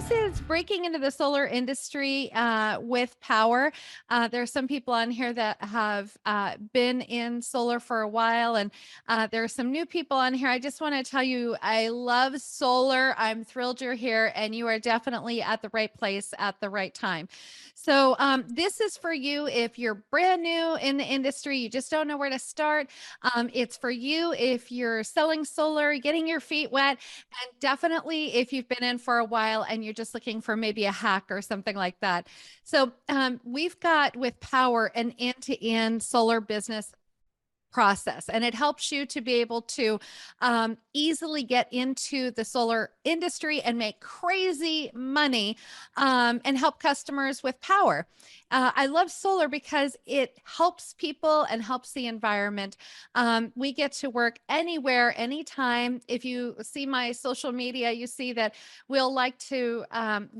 this is breaking into the solar industry with Powur. There are some people on here that have been in solar for a while, and there are some new people on here. I just want to tell you, I love solar. I'm thrilled you're here, and you are definitely at the right place at the right time. So this is for you if you're brand new in the industry, you just don't know where to start. It's for you if you're selling solar, getting your feet wet, and definitely if you've been in for a while and you're just looking for maybe a hack or something like that. So we've got with Powur an end-to-end solar business process, and it helps you to be able to easily get into the solar industry and make crazy money and help customers with power. I love solar because it helps people and helps the environment. We get to work anywhere, anytime. If you see my social media, you see that we'll like to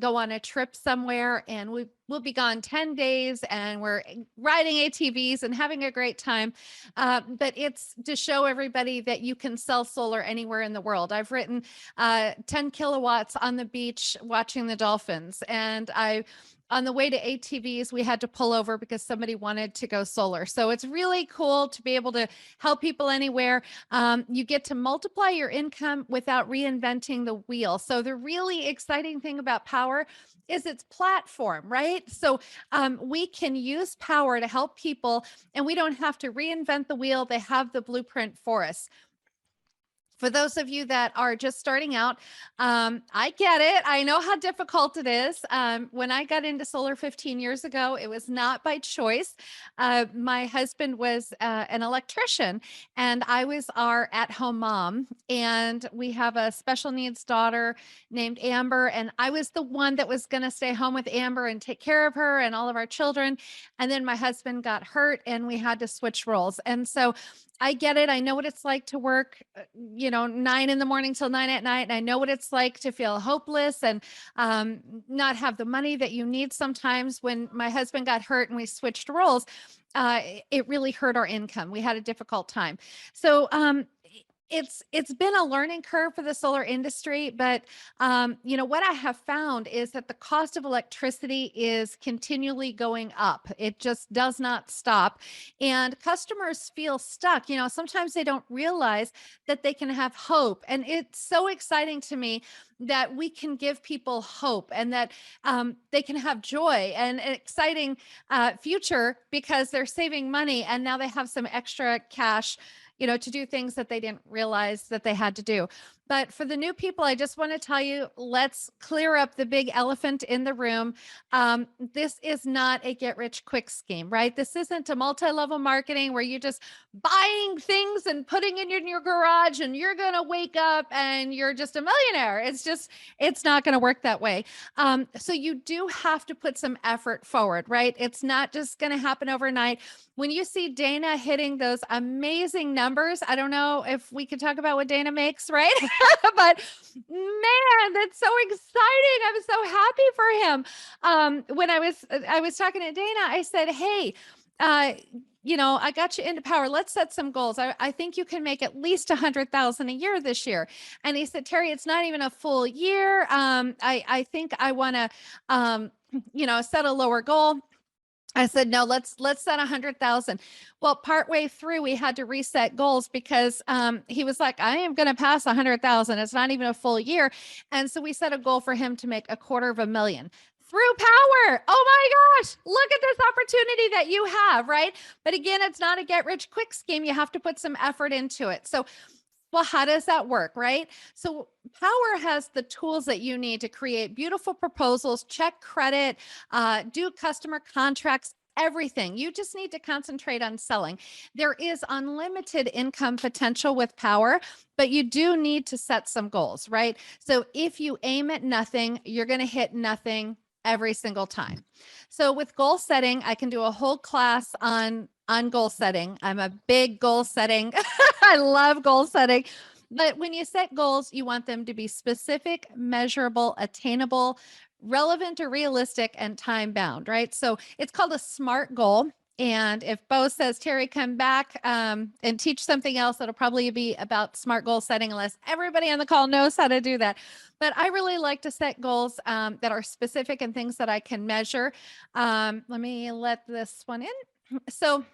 go on a trip somewhere, and we'll be gone 10 days and we're riding ATVs and having a great time. But it's to show everybody that you can sell solar anywhere in the world. I've written 10 kilowatts on the beach watching the dolphins. And on the way to ATVs, we had to pull over because somebody wanted to go solar. So it's really cool to be able to help people anywhere. You get to multiply your income without reinventing the wheel. So the really exciting thing about Powur is its platform, right? So we can use Powur to help people, and we don't have to reinvent the wheel. They have the blueprint for us. For those of you that are just starting out, I get it. I know how difficult it is. When I got into solar 15 years ago, it was not by choice. My husband was an electrician, and I was our at-home mom. And we have a special needs daughter named Amber, and I was the one that was going to stay home with Amber and take care of her and all of our children. And then my husband got hurt, and we had to switch roles. And so I get it. I know what it's like to work, 9 in the morning till 9 at night. And I know what it's like to feel hopeless and not have the money that you need sometimes. When my husband got hurt and we switched roles, it really hurt our income. We had a difficult time. So it's been a learning curve for the solar industry, but what I have found is that the cost of electricity is continually going up. It just does not stop, and customers feel stuck. Sometimes they don't realize that they can have hope, and it's so exciting to me that we can give people hope and that they can have joy and an exciting future because they're saving money and now they have some extra cash to do things that they didn't realize that they had to do. But for the new people, I just want to tell you, let's clear up the big elephant in the room. This is not a get rich quick scheme, right? This isn't a multi-level marketing where you're just buying things and putting it in your garage and you're going to wake up and you're just a millionaire. It's not going to work that way. So you do have to put some effort forward, right? It's not just going to happen overnight. When you see Dana hitting those amazing numbers, I don't know if we could talk about what Dana makes, right? But man, that's so exciting. I'm so happy for him. When I was talking to Dana, I said, hey, I got you into Powur. Let's set some goals. I think you can make at least 100,000 a year this year. And he said, Terri, it's not even a full year. I think I want to, set a lower goal. I said, no, let's set 100,000. Well, partway through, we had to reset goals because he was like, I am going to pass 100,000. It's not even a full year. And so we set a goal for him to make $250,000 through Powur. Oh my gosh, look at this opportunity that you have, right? But again, it's not a get rich quick scheme. You have to put some effort into it. So well, how does that work, right? So Powur has the tools that you need to create beautiful proposals, check credit, do customer contracts, everything. You just need to concentrate on selling. There is unlimited income potential with Powur, but you do need to set some goals, right? So if you aim at nothing, you're going to hit nothing every single time. So with goal setting, I can do a whole class on goal setting. I'm a big goal setting. I love goal setting. But when you set goals, you want them to be specific, measurable, attainable, relevant or realistic, and time bound, right? So it's called a SMART goal. And if Bo says, Terri, come back and teach something else, it'll probably be about SMART goal setting, unless everybody on the call knows how to do that. But I really like to set goals that are specific and things that I can measure. Let me let this one in. So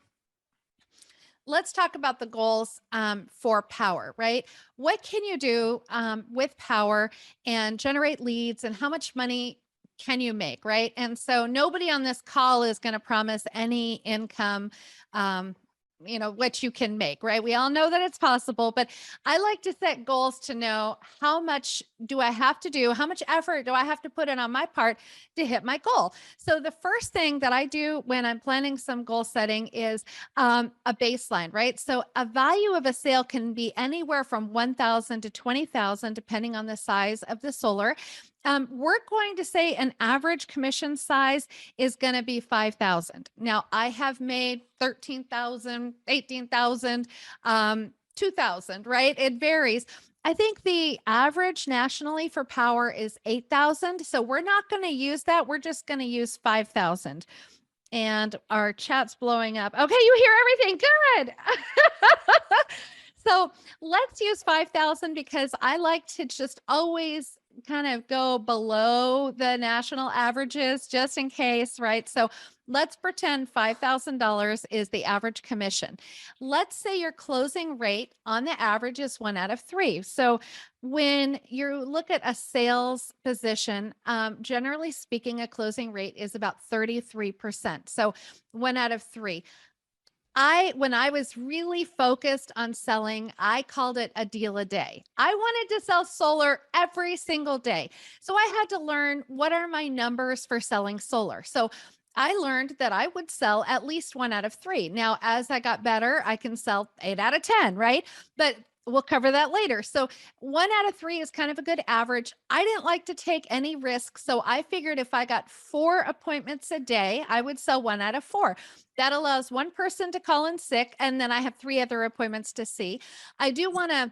let's talk about the goals for Powur, right? What can you do with Powur and generate leads, and how much money can you make, right? And so nobody on this call is going to promise any income, what you can make, right? We all know that it's possible, but I like to set goals to know how much do I have to do? How much effort do I have to put in on my part to hit my goal? So the first thing that I do when I'm planning some goal setting is a baseline, right? So a value of a sale can be anywhere from 1,000 to 20,000, depending on the size of the solar. We're going to say an average commission size is going to be 5,000. Now, I have made 13,000, 18,000, 2,000, right? It varies. I think the average nationally for Powur is 8,000. So we're not going to use that. We're just going to use 5,000. And our chat's blowing up. Okay, you hear everything. Good. So let's use 5,000 because I like to just always kind of go below the national averages just in case, right? So let's pretend $5,000 is the average commission. Let's say your closing rate on the average is 1 out of 3. So when you look at a sales position, generally speaking, a closing rate is about 33%. So 1 out of 3. When I was really focused on selling, I called it a deal a day. I wanted to sell solar every single day. So I had to learn, what are my numbers for selling solar? So I learned that I would sell at least 1 out of 3. Now, as I got better, I can sell 8 out of 10, right? But we'll cover that later. So 1 out of 3 is kind of a good average. I didn't like to take any risks. So I figured if I got 4 appointments a day, I would sell 1 out of 4. That allows one person to call in sick, and then I have 3 other appointments to see. I do want to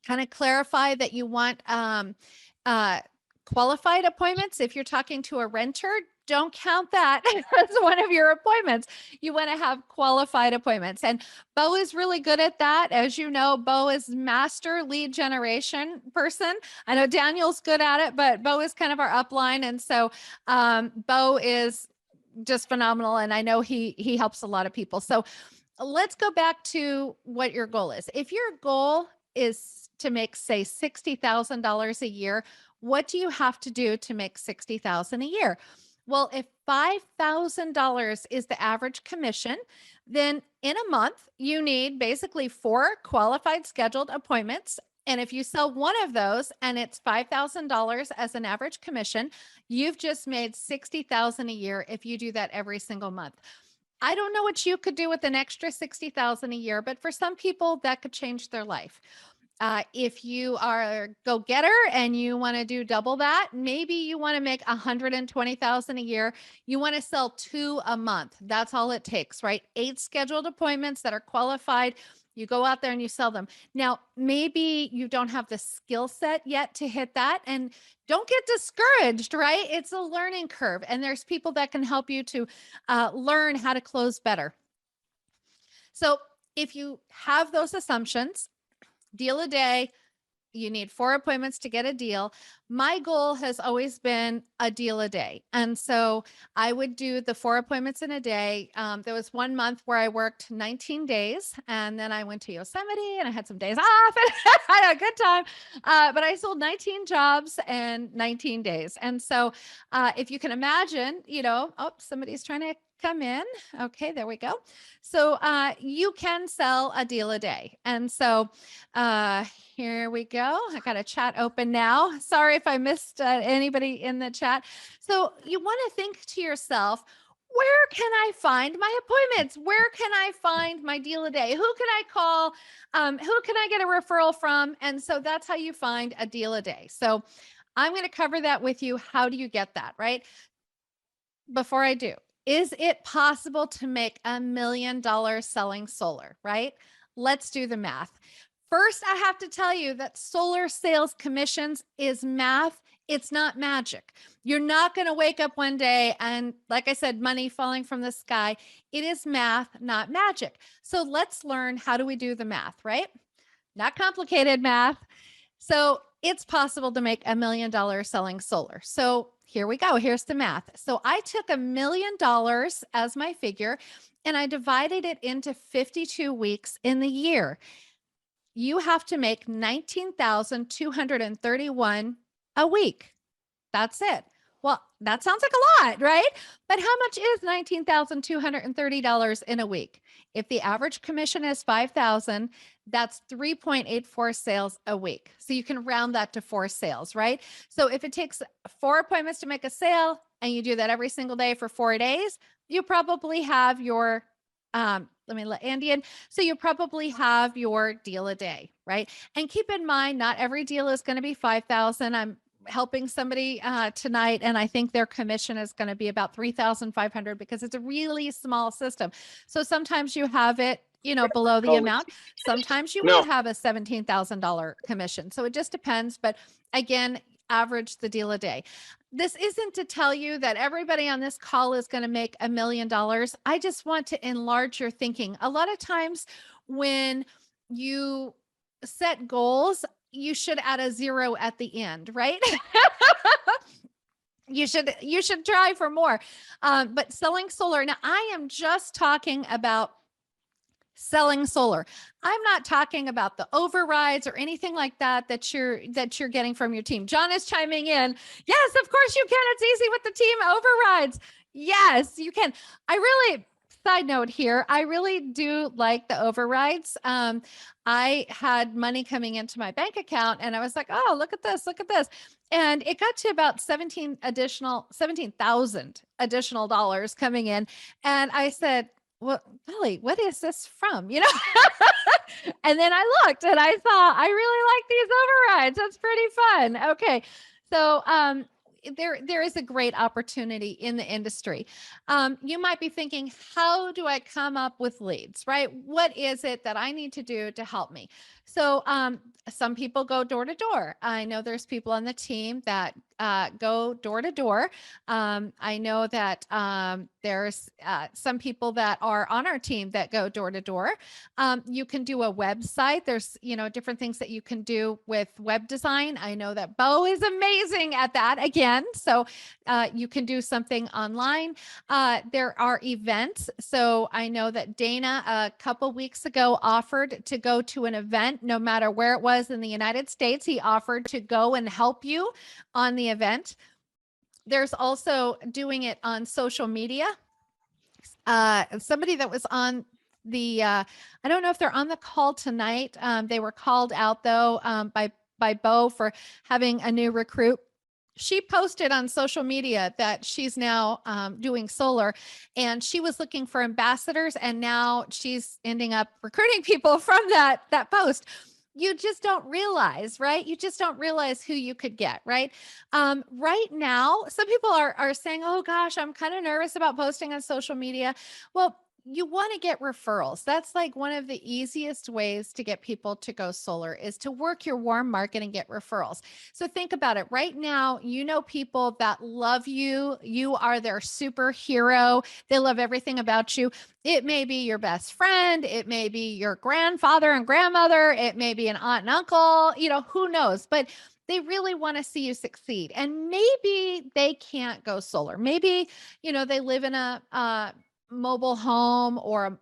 kind of clarify that you want qualified appointments. If you're talking to a renter, don't count that as one of your appointments. You want to have qualified appointments. And Bo is really good at that. As you know, Bo is master lead generation person. I know Daniel's good at it, but Bo is kind of our upline. And so Bo is just phenomenal. And I know he helps a lot of people. So let's go back to what your goal is. If your goal is to make, say, $60,000 a year, what do you have to do to make $60,000 a year? Well, if $5,000 is the average commission, then in a month, you need basically 4 qualified scheduled appointments. And if you sell one of those and it's $5,000 as an average commission, you've just made $60,000 a year if you do that every single month. I don't know what you could do with an extra $60,000 a year, but for some people that could change their life. If you are a go-getter and you want to do double that, maybe you want to make $120,000 a year. You want to sell 2 a month. That's all it takes, right? 8 scheduled appointments that are qualified. You go out there and you sell them. Now, maybe you don't have the skill set yet to hit that, and don't get discouraged, right? It's a learning curve, and there's people that can help you to learn how to close better. So if you have those assumptions, deal a day, you need 4 appointments to get a deal. My goal has always been a deal a day. And so I would do the 4 appointments in a day. There was one month where I worked 19 days, and then I went to Yosemite and I had some days off and I had a good time. But I sold 19 jobs in 19 days. And so if you can imagine, somebody's trying to come in. Okay, there we go. So you can sell a deal a day. And so here we go. I got a chat open now. Sorry if I missed anybody in the chat. So you want to think to yourself, where can I find my appointments? Where can I find my deal a day? Who can I call? Who can I get a referral from? And so that's how you find a deal a day. So I'm going to cover that with you. How do you get that, right? Before I do, is it possible to make $1 million selling solar, right? Let's do the math. First, I have to tell you that solar sales commissions is math. It's not magic. You're not going to wake up one day and, like I said, money falling from the sky. It is math, not magic. So let's learn, how do we do the math, right? Not complicated math. So it's possible to make $1 million selling solar. So here we go. Here's the math. So I took $1 million as my figure and I divided it into 52 weeks in the year. You have to make 19,231 a week. That's it. Well, that sounds like a lot, right? But how much is $19,230 in a week? If the average commission is 5,000, that's 3.84 sales a week. So you can round that to 4 sales, right? So if it takes 4 appointments to make a sale and you do that every single day for 4 days, you probably have your let me let Andy in. So you probably have your deal a day, right? And keep in mind, not every deal is going to be 5,000. I'm helping somebody tonight, and I think their commission is going to be about 3,500 because it's a really small system. So sometimes you have it, below the amount. Sometimes you might have a $17,000 commission. So it just depends. But again, average the deal a day. This isn't to tell you that everybody on this call is going to make $1 million. I just want to enlarge your thinking. A lot of times when you set goals, you should add a 0 at the end, right? You should try for more. But selling solar, now I am just talking about selling solar. I'm not talking about the overrides or anything like that you're getting from your team. John is chiming in. Yes, of course you can. It's easy with the team overrides. Yes, you can. Side note here, I really do like the overrides. I had money coming into my bank account and I was like, oh, look at this. And it got to about 17,000 additional dollars coming in. And I said, well, Billy, what is this from? And then I looked and I saw, I really like these overrides. That's pretty fun. Okay. So, there is a great opportunity in the industry. You might be thinking, how do I come up with leads, right? What is it that I need to do to help me? So some people go door to door. I know there's people on the team that go door to door. I know that there's some people that are on our team that go door to door. You can do a website. There's, different things that you can do with web design. I know that Bo is amazing at that again. So you can do something online. There are events. So I know that Dana a couple weeks ago offered to go to an event, no matter where it was in the United States. He offered to go and help you on the event. There's also doing it on social media. Somebody that was on the, I don't know if they're on the call tonight. They were called out though by Bo for having a new recruit. She posted on social media that she's now doing solar, and she was looking for ambassadors, and now she's ending up recruiting people from that post. You just don't realize, right? You just don't realize who you could get, right? Right now, some people are saying, oh gosh, I'm kind of nervous about posting on social media. Well, you want to get referrals. That's like one of the easiest ways to get people to go solar is to work your warm market and get referrals. So think about it. Right now, people that love you. You are their superhero. They love everything about you. It may be your best friend. It may be your grandfather and grandmother. It may be an aunt and uncle, who knows, but they really want to see you succeed. And maybe they can't go solar. Maybe, they live in a mobile home or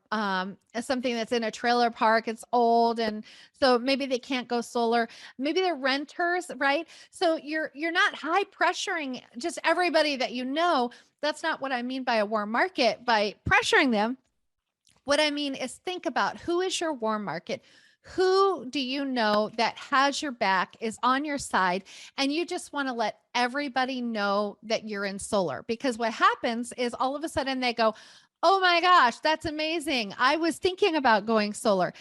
something that's in a trailer park. It's old, and so maybe they can't go solar. Maybe they're renters, right? So you're not high pressuring just everybody that That's not what I mean by a warm market, by pressuring them. What I mean is think about who is your warm market. Who do you know that has your back, is on your side, and you just want to let everybody know that you're in solar? Because what happens is all of a sudden they go, oh my gosh, that's amazing. I was thinking about going solar.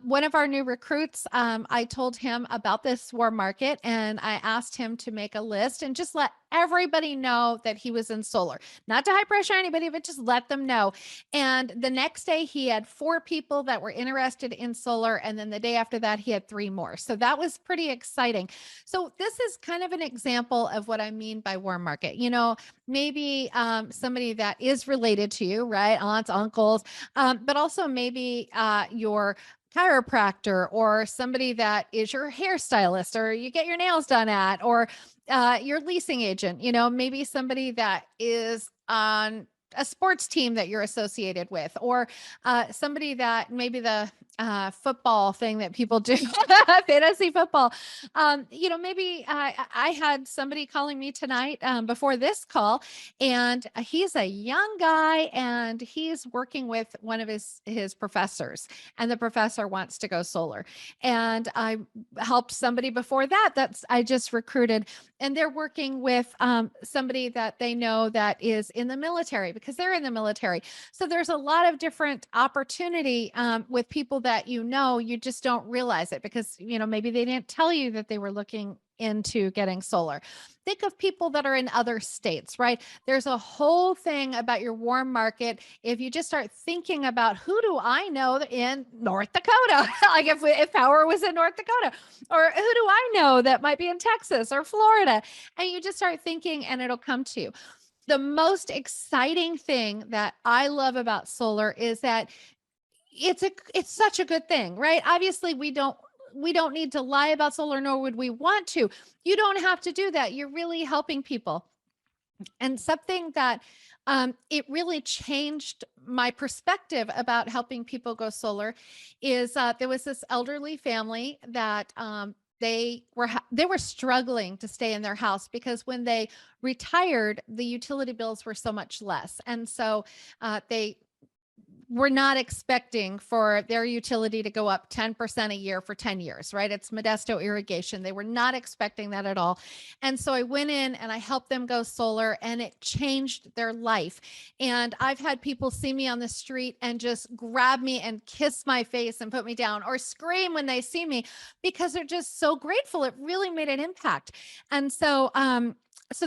One of our new recruits, I told him about this warm market and I asked him to make a list and just let everybody know that he was in solar, not to high pressure anybody, but just let them know. And the next day he had 4 people that were interested in solar. And then the day after that, he had 3 more. So that was pretty exciting. So this is kind of an example of what I mean by warm market. Maybe somebody that is related to you, right? Aunts, uncles, but also maybe your chiropractor or somebody that is your hairstylist or you get your nails done at, or your leasing agent, maybe somebody that is on a sports team that you're associated with, or somebody that maybe the football thing that people do, fantasy football. Maybe I had somebody calling me tonight before this call, and he's a young guy and he's working with one of his professors, and the professor wants to go solar. And I helped somebody before that I just recruited, and they're working with somebody that they know that is in the military, because they're in the military. So there's a lot of different opportunity with people that you just don't realize it, because maybe they didn't tell you that they were looking into getting solar. Think of people that are in other states, right? There's a whole thing about your warm market. If you just start thinking about, who do I know in North Dakota? Like if Power was in North Dakota, or who do I know that might be in Texas or Florida? And you just start thinking and it'll come to you. The most exciting thing that I love about solar is that it's such a good thing, right? Obviously we don't need to lie about solar, nor would we want to. You don't have to do that. You're really helping people. And something that it really changed my perspective about helping people go solar is there was this elderly family that they were struggling to stay in their house, because when they retired, the utility bills were so much less. And so they we're not expecting for their utility to go up 10% a year for 10 years, right? It's Modesto irrigation. They were not expecting that at all. And so I went in and I helped them go solar, and it changed their life. And I've had people see me on the street and just grab me and kiss my face and put me down, or scream when they see me, because they're just so grateful. It really made an impact. And so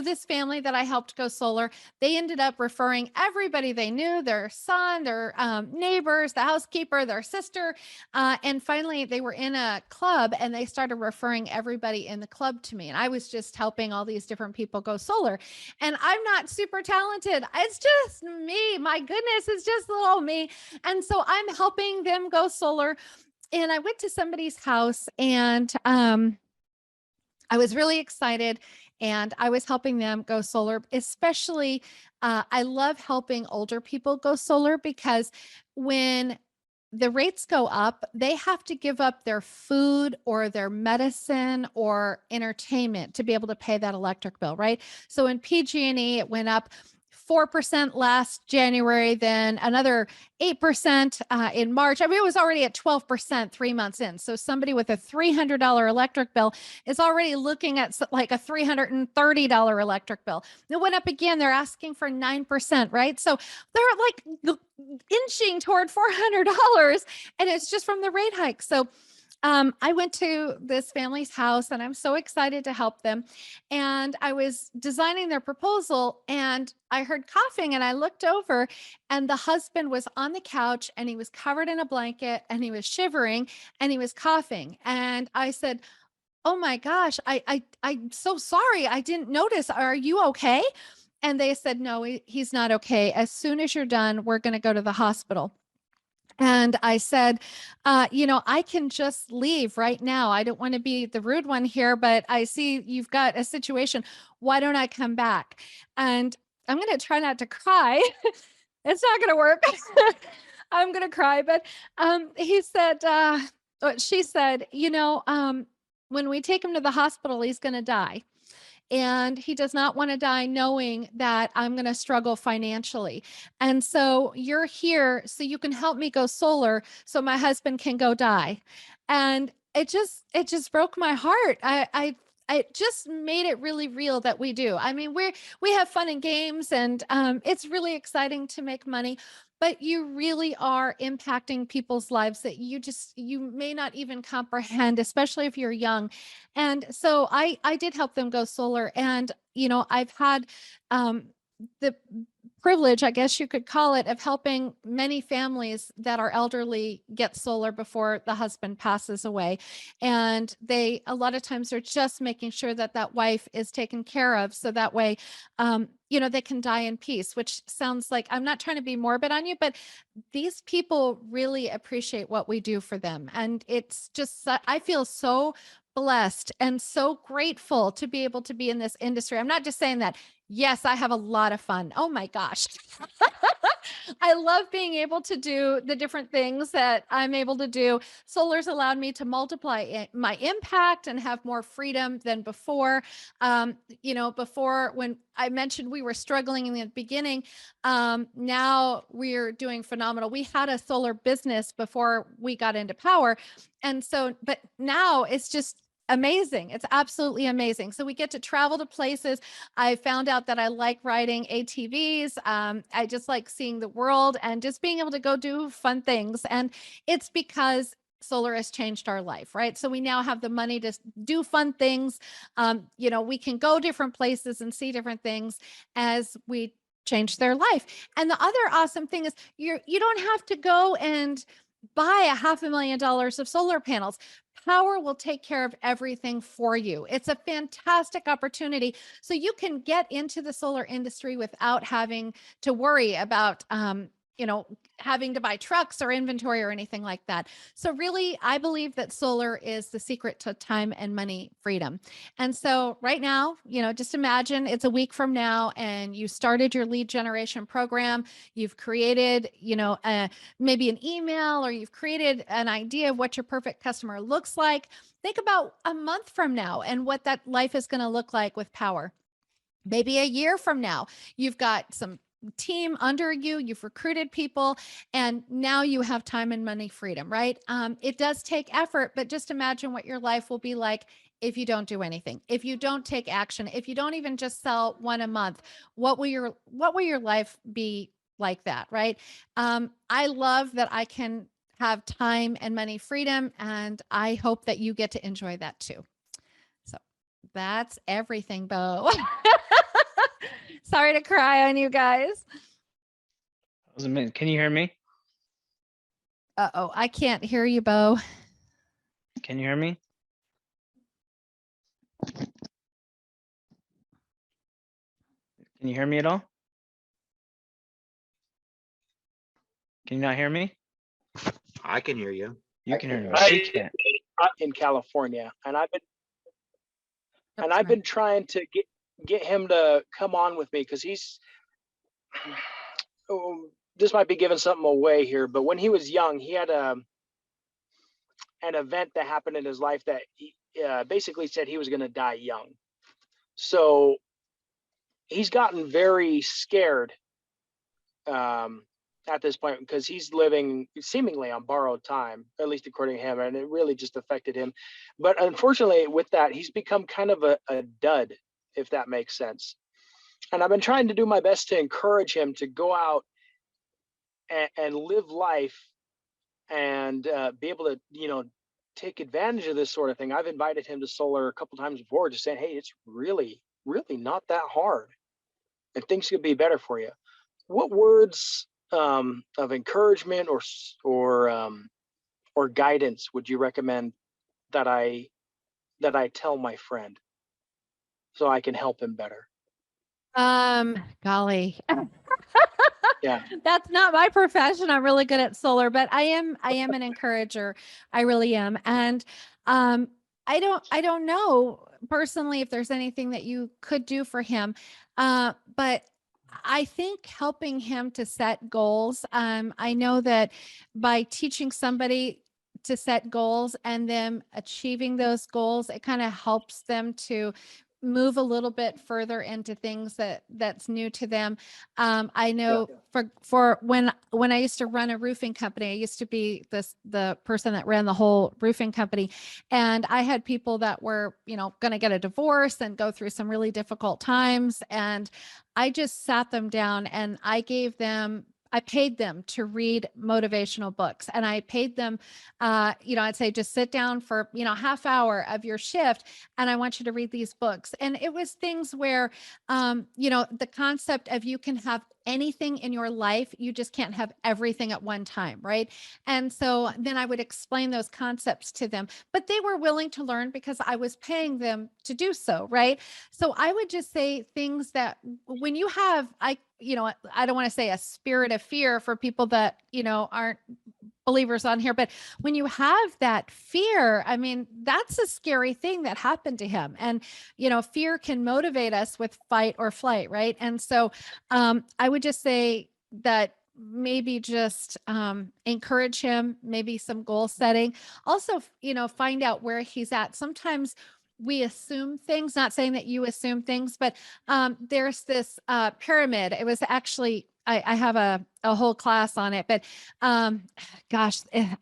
this family that I helped go solar, they ended up referring everybody they knew, their son, their neighbors, the housekeeper, their sister. And finally, they were in a club and they started referring everybody in the club to me. And I was just helping all these different people go solar. And I'm not super talented. It's just me. My goodness, it's just little me. And so I'm helping them go solar. And I went to somebody's house, and I was really excited, and I was helping them go solar. Especially, I love helping older people go solar, because when the rates go up, they have to give up their food or their medicine or entertainment to be able to pay that electric bill, right? So in PG&E, it went up 4% last January, then another 8% in March. I mean, it was already at 12% 3 months in. So somebody with a $300 electric bill is already looking at like a $330 electric bill. It went up again. They're asking for 9%, right? So they're like inching toward $400, and it's just from the rate hike. So I went to this family's house, and I'm so excited to help them. And I was designing their proposal, and I heard coughing, and I looked over, and the husband was on the couch, and he was covered in a blanket, and he was shivering, and he was coughing. And I said, "Oh my gosh, I'm so sorry. I didn't notice. Are you okay?" And they said, "No, he's not okay. As soon as you're done, we're going to go to the hospital." And I said, I can just leave right now. I don't want to be the rude one here, but I see you've got a situation. Why don't I come back? And I'm going to try not to cry. It's not going to work. I'm going to cry. But she said, when we take him to the hospital, he's going to die. And he does not want to die knowing that I'm going to struggle financially. And so you're here so you can help me go solar so my husband can go die. And it just broke my heart. I just made it really real that we do. I mean, we have fun and games, and it's really exciting to make money, but you really are impacting people's lives that you may not even comprehend, especially if you're young. And so I did help them go solar, and I've had the privilege, I guess you could call it, of helping many families that are elderly get solar before the husband passes away. And a lot of times are just making sure that that wife is taken care of. So that way, they can die in peace, which sounds like, I'm not trying to be morbid on you, but these people really appreciate what we do for them. And it's just, I feel so blessed and so grateful to be able to be in this industry. I'm not just saying that. Yes, I have a lot of fun. Oh my gosh. I love being able to do the different things that I'm able to do. Solar's allowed me to multiply my impact and have more freedom than before. Before, when I mentioned we were struggling in the beginning, now we're doing phenomenal. We had a solar business before we got into power. And so, but now it's just amazing. It's absolutely amazing. So we get to travel to places. I found out that I like riding ATVs. I just like seeing the world and just being able to go do fun things. And it's because solar has changed our life, right? So we now have the money to do fun things. We can go different places and see different things as we change their life. And the other awesome thing is you don't have to go and buy $500,000 of solar panels. Power will take care of everything for you. It's a fantastic opportunity. So you can get into the solar industry without having to worry about, having to buy trucks or inventory or anything like that. So really, I believe that solar is the secret to time and money freedom. And so right now, just imagine it's a week from now and you started your lead generation program. You've created, maybe an email, or you've created an idea of what your perfect customer looks like. Think about a month from now and what that life is going to look like with power. Maybe a year from now, you've got some team under you, you've recruited people, and now you have time and money freedom, right? It does take effort, but just imagine what your life will be like if you don't do anything, if you don't take action, if you don't even just sell one a month. What will your life be like that, right? I love that I can have time and money freedom, and I hope that you get to enjoy that too. So that's everything, Bo. Sorry to cry on you guys. Can you hear me? Uh-oh, I can't hear you, Bo. Can you hear me? Can you hear me at all? Can you not hear me? I can hear you. You can hear me. She can't. In California, and I've been trying to get him to come on with me, because he's this might be giving something away here, but when he was young, he had an event that happened in his life that he basically said he was going to die young. So he's gotten very scared at this point, because he's living seemingly on borrowed time, at least according to him, and it really just affected him. But unfortunately, with that, he's become kind of a dud, if that makes sense. And I've been trying to do my best to encourage him to go out and live life and be able to, take advantage of this sort of thing. I've invited him to solar a couple times before, just saying, hey, it's really, really not that hard, and things could be better for you. What words of encouragement or guidance would you recommend that I tell my friend so I can help him better? Golly. Yeah. That's not my profession. I'm really good at solar, but I am an encourager. I really am. And I don't know personally if there's anything that you could do for him. But I think helping him to set goals. I know that by teaching somebody to set goals and them achieving those goals, it kind of helps them to move a little bit further into things that's new to them. I know for when I used to run a roofing company, I used to be the person that ran the whole roofing company. And I had people that were, going to get a divorce and go through some really difficult times. And I just sat them down and I gave them I paid them to read motivational books, and I paid them, I'd say just sit down for, half hour of your shift, and I want you to read these books. And it was things where, the concept of you can have anything in your life, you just can't have everything at one time, right? And so then I would explain those concepts to them, but they were willing to learn because I was paying them to do so, right? So I would just say things that when you have, I don't want to say a spirit of fear for people that, aren't believers on here, but when you have that fear, I mean, that's a scary thing that happened to him. And, fear can motivate us with fight or flight, right? And so I would just say that maybe just encourage him, maybe some goal setting. Also, find out where he's at. Sometimes we assume things, not saying that you assume things, but there's this pyramid. It was actually, I have a whole class on it, but I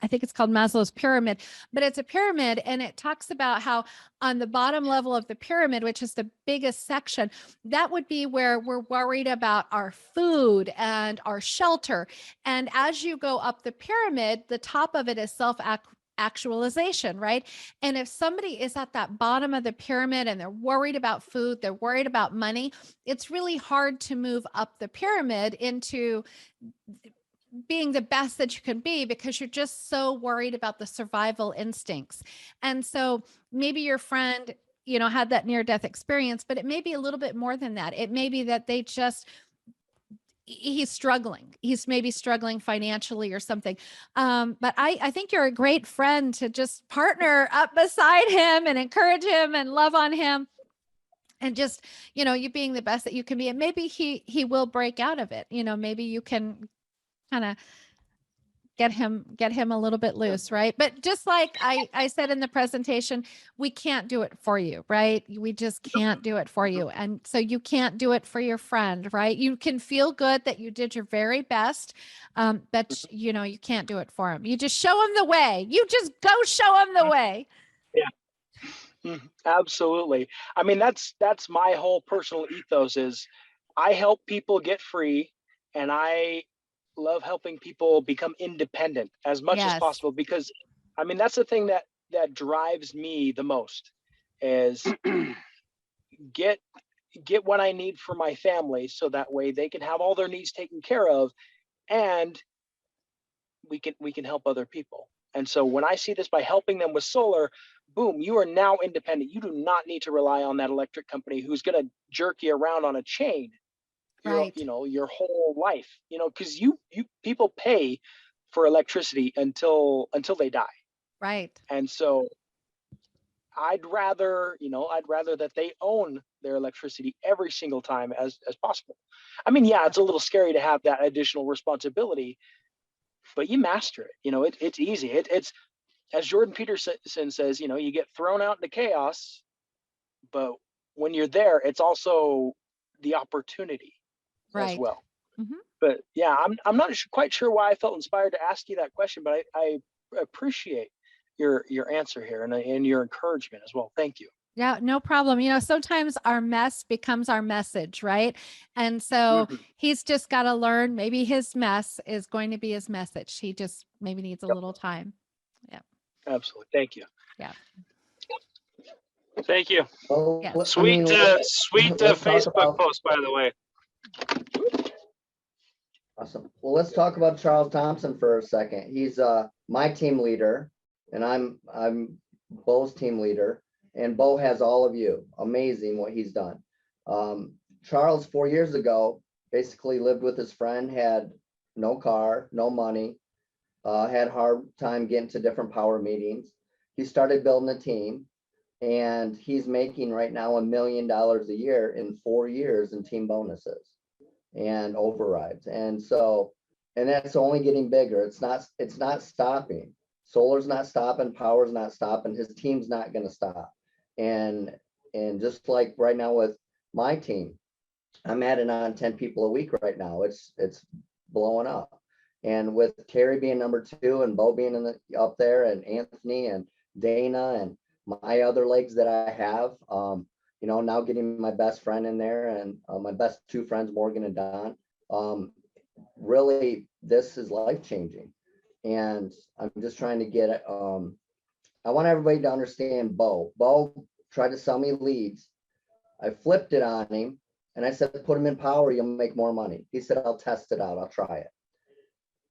think it's called Maslow's pyramid, but it's a pyramid, and it talks about how on the bottom level of the pyramid, which is the biggest section, that would be where we're worried about our food and our shelter. And as you go up the pyramid, the top of it is actualization, right? And if somebody is at that bottom of the pyramid and they're worried about food, they're worried about money, it's really hard to move up the pyramid into being the best that you can be because you're just so worried about the survival instincts. And so maybe your friend, had that near-death experience, but it may be a little bit more than that. It may be that he's struggling. He's maybe struggling financially or something. But I think you're a great friend to just partner up beside him and encourage him and love on him. And just, you being the best that you can be. And maybe he will break out of it. Maybe you can kind of get him a little bit loose, right? But just like I said in the presentation, we can't do it for you, right? We just can't do it for you. And so you can't do it for your friend, right? You can feel good that you did your very best, but you can't do it for him. You just show him the way. You just go show him the way. Yeah, absolutely. I mean, that's my whole personal ethos is I help people get free, and I love helping people become independent as much as Yes. possible, because I mean, that's the thing that drives me the most is get what I need for my family, so that way they can have all their needs taken care of, and we can help other people. And so when I see this by helping them with solar, boom, you are now independent. You do not need to rely on that electric company who's going to jerk you around on a chain Right. your whole life, because you people pay for electricity until they die. Right. And so I'd rather that they own their electricity every single time as possible. I mean, yeah, it's a little scary to have that additional responsibility, but you master it. It's easy. It's as Jordan Peterson says, you get thrown out into chaos, but when you're there, it's also the opportunity as Right. well. Mhm. But yeah, I'm not quite sure why I felt inspired to ask you that question, but I appreciate your answer here and your encouragement as well. Thank you. Yeah, no problem. Sometimes our mess becomes our message, right? And so Mhm. he's just got to learn. Maybe his mess is going to be his message. He just maybe needs a Yep. little time. Absolutely. Thank you. Yeah. Thank you. Well, Yeah. I Sweet, mean, sweet let's talk Facebook about, post, by the way. awesome. Well, let's talk about Charles Thompson for a second. He's my team leader, and I'm Bo's team leader, and Bo has all of you. Amazing what he's done. Charles 4 years ago basically lived with his friend, had no car, no money, had a hard time getting to different power meetings. He started building a team, and he's making right now $1 million a year in 4 years in team bonuses and overrides. And so, and that's only getting bigger. It's not stopping. Solar's not stopping, power's not stopping, his team's not going to stop. And just like right now with my team, I'm adding on 10 people a week right now. It's blowing up. And with Terri being number 2 and Bo being up there, and Anthony and Dana and my other legs that I have, now getting my best friend in there, and my best 2 friends, Morgan and Don, really, this is life changing. And I'm just trying to get it. I want everybody to understand Bo. Bo tried to sell me leads. I flipped it on him and I said, put him in Powur, you'll make more money. He said, I'll test it out. I'll try it.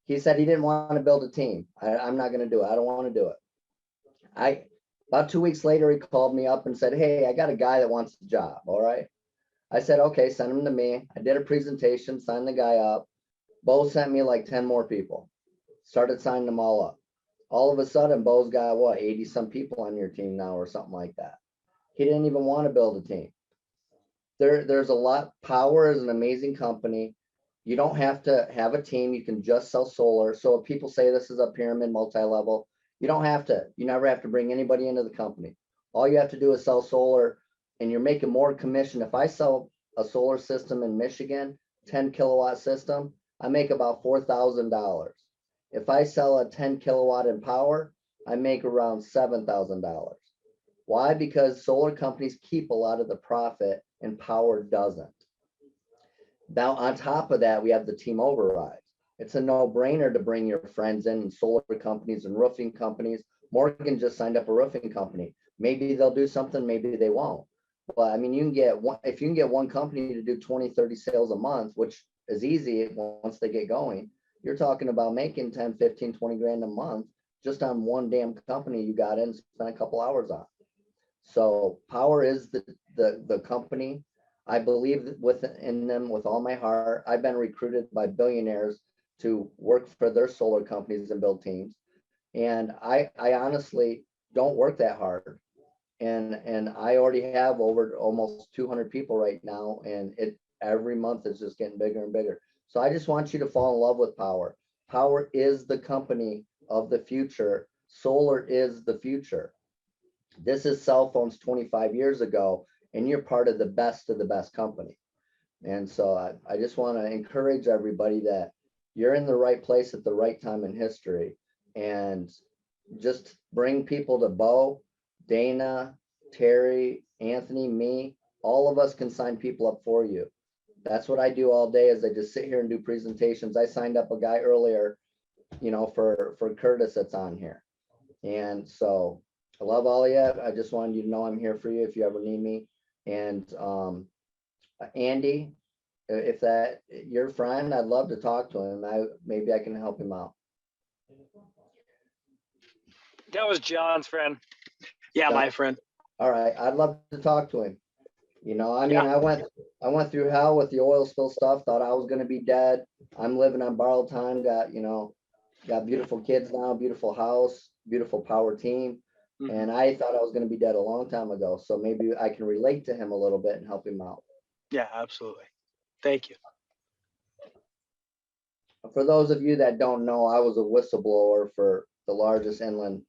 He said he didn't want to build a team. I'm not going to do it. I don't want to do it. About 2 weeks later, he called me up and said, hey, I got a guy that wants the job. All right. I said, okay, send him to me. I did a presentation, signed the guy up. Bo sent me like 10 more people. Started signing them all up. All of a sudden, Bo's got what, 80 some people on your team now or something like that. He didn't even want to build a team. There's a lot. Powur is an amazing company. You don't have to have a team. You can just sell solar. So if people say this is a pyramid multi-level, you don't have to. You never have to bring anybody into the company. All you have to do is sell solar, and you're making more commission. If I sell a solar system in Michigan, 10 kilowatt system, I make about $4,000. If I sell a 10 kilowatt in Powur, I make around $7,000. Why? Because solar companies keep a lot of the profit and Powur doesn't. Now, on top of that, we have the team override. It's a no-brainer to bring your friends in, solar companies and roofing companies. Morgan just signed up a roofing company. Maybe they'll do something, maybe they won't. But I mean, you can get one, if you can get one company to do 20, 30 sales a month, which is easy once they get going, you're talking about making 10, 15, 20 grand a month just on one damn company you got in and spent a couple hours on. So Powur is the company. I believe in them with all my heart. I've been recruited by billionaires to work for their solar companies and build teams. And I honestly don't work that hard. And I already have over almost 200 people right now. And it every month is just getting bigger and bigger. So I just want you to fall in love with Powur. Powur is the company of the future. Solar is the future. This is cell phones 25 years ago, and you're part of the best company. And so I just want to encourage everybody that you're in the right place at the right time in history, and just bring people to Bo, Dana, Terry, Anthony, me. All of us can sign people up for you. That's what I do all day, is I just sit here and do presentations. I signed up a guy earlier, for Curtis that's on here. And so I love all of you. I just wanted you to know I'm here for you if you ever need me. And Andy, if that your friend, I'd love to talk to him. Maybe I can help him out. That was John's friend. Yeah, my friend. All right, I'd love to talk to him. I mean, Yeah. I went through hell with the oil spill stuff. Thought I was going to be dead. I'm living on borrowed time. Got beautiful kids now, beautiful house, beautiful Powur team. Mhm. And I thought I was going to be dead a long time ago. So maybe I can relate to him a little bit and help him out. Yeah, absolutely. Thank you. For those of you that don't know, I was a whistleblower for the largest inland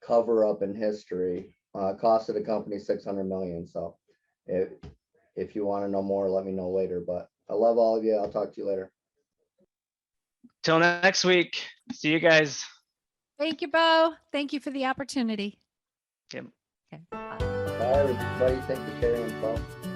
cover up in history. Costed the company $600 million. So if you want to know more, let me know later. But I love all of you. I'll talk to you later. Till next week. See you guys. Thank you, Bo. Thank you for the opportunity. Yep. Okay. Bye, everybody. Thank you, Terri and Bo.